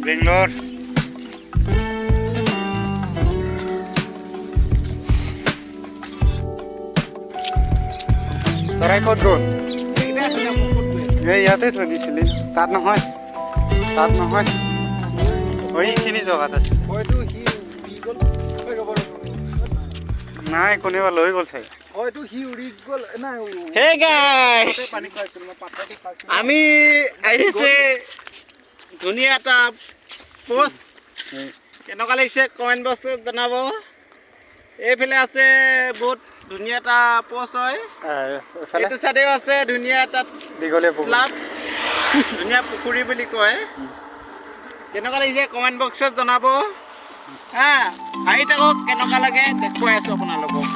বেংলোর তরাই কত রোড এই ইয়াতে থৈ দিছিলি তাত নহয় ওইখিনি জগাত আছে নাই কোনোবা লৈ গ'ল চাগে হে গাইস আমি আহিছে ধুনীয়া এটা পোষ্ট কেনেকুৱা লাগিছে কমেণ্ট বক্সত জনাব এইফালে আছে বহুত ধুনীয়া এটা পোষ্ট হয় এইটো চাইডেও আছে ধুনীয়া এটা দীঘলীয়া ক্লাব ধুনীয়া পুখুৰী বুলি কয় কেনেকুৱা লাগিছে কমেণ্ট বক্সত জনাব হা আহি থাকক কেনেকুৱা লাগে দেখুৱাই আছোঁ আপোনালোকক